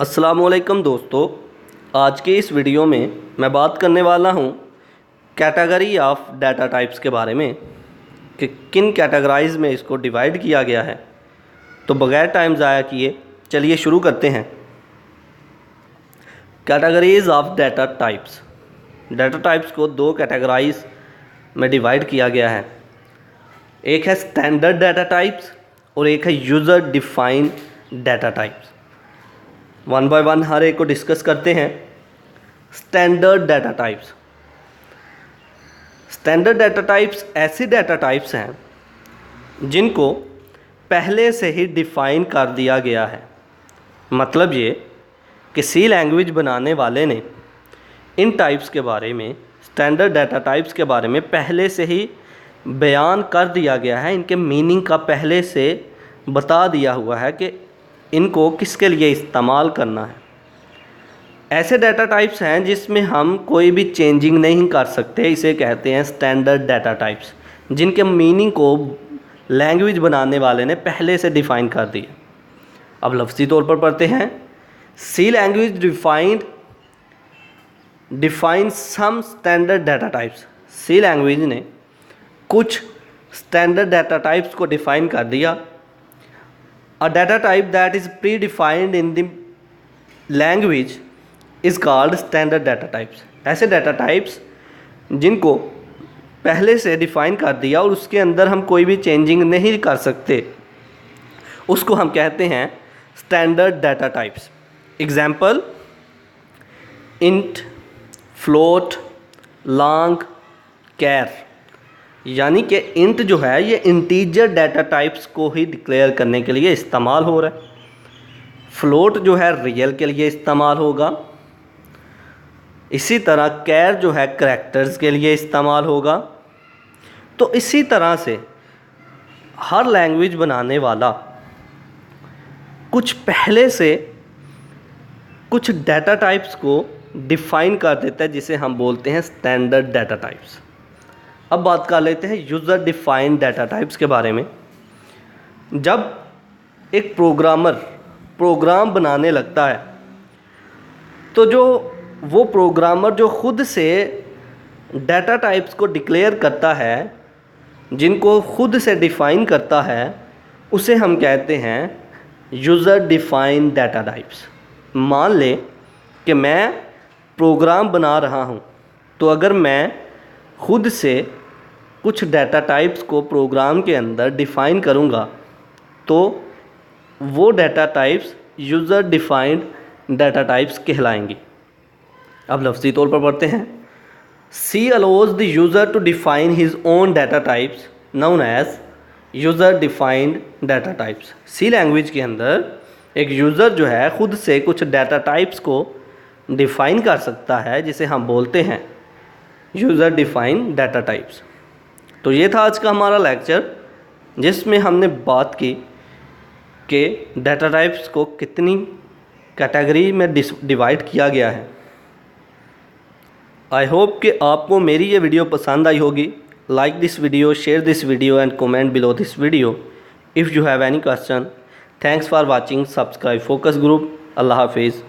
अस्सलामुअलैकुम दोस्तों, आज के इस वीडियो में मैं बात करने वाला हूँ कैटेगरी ऑफ डाटा टाइप्स के बारे में कि किन कैटेगराइज में इसको डिवाइड किया गया है। तो बगैर टाइम ज़ाया किए चलिए शुरू करते हैं। Categories of data types. Data types को दो कैटेगराइज में डिवाइड किया गया है। एक है स्टैंडर्ड डाटा टाइप्स और एक है user defined data types. One by one हर एक को डिस्कस करते हैं। Standard data types. Standard data types ऐसी डाटा टाइप्स हैं जिनको पहले से ही डिफ़ाइन कर दिया गया है। मतलब ये कि सी लैंग्वेज बनाने वाले ने इन टाइप्स के बारे में, स्टैंडर्ड डाटा टाइप्स के बारे में पहले से ही बयान कर दिया गया है। इनके मीनिंग का पहले से बता दिया हुआ है कि इनको किसके लिए इस्तेमाल करना है। ऐसे डाटा टाइप्स हैं जिसमें हम कोई भी चेंजिंग नहीं कर सकते, इसे कहते हैं स्टैंडर्ड डाटा टाइप्स, जिनके मीनिंग को लैंग्वेज बनाने वाले ने पहले से डिफ़ाइन कर दिया। अब लफ्ज़ी तौर पर पढ़ते हैं। C language define some standard data types. C language ने कुछ स्टैंडर्ड डाटा टाइप्स को डिफ़ाइन कर दिया। A data type that is predefined in the language is called standard data types। ऐसे डाटा टाइप्स जिनको पहले से डिफ़ाइन कर दिया और उसके अंदर हम कोई भी चेंजिंग नहीं कर सकते, उसको हम कहते हैं standard data types. Example: int, float, long, char. यानी कि इंट जो है ये इंटीजर डाटा टाइप्स को ही डिक्लेयर करने के लिए इस्तेमाल हो रहा है। फ्लोट जो है रियल के लिए इस्तेमाल होगा। इसी तरह कैर जो है करैक्टर्स के लिए इस्तेमाल होगा। तो इसी तरह से हर लैंग्वेज बनाने वाला कुछ पहले से कुछ डाटा टाइप्स को डिफ़ाइन कर देता है, जिसे हम बोलते हैं स्टैंडर्ड डाटा टाइप्स। अब बात कर लेते हैं यूज़र डिफाइंड डाटा टाइप्स के बारे में। जब एक प्रोग्रामर प्रोग्राम बनाने लगता है तो वो प्रोग्रामर जो खुद से डाटा टाइप्स को डिक्लेयर करता है, जिनको खुद से डिफ़ाइन करता है, उसे हम कहते हैं यूज़र डिफाइंड डाटा टाइप्स। मान लें कि मैं प्रोग्राम बना रहा हूँ, तो अगर मैं खुद से कुछ डाटा टाइप्स को प्रोग्राम के अंदर डिफ़ाइन करूँगा तो वो data types user defined data types कहलाएंगी। अब लफ्ज़ी तौर पर पढ़ते हैं। C allows the user to define his own data types known as user defined data types. C language के अंदर एक यूज़र जो है खुद से कुछ डाटा टाइप्स को डिफ़ाइन कर सकता है, जिसे हम बोलते हैं यूज़र डिफाइंड डाटा टाइप्स। तो ये था आज का हमारा लेक्चर, जिसमें हमने बात की कि डाटा टाइप्स को कितनी कैटेगरी में डिवाइड किया गया है। आई होप कि आपको मेरी ये वीडियो पसंद आई होगी। Like this video, share this video and comment below this video if you have any question. Thanks for watching. Subscribe focus group. अल्लाह हाफिज़।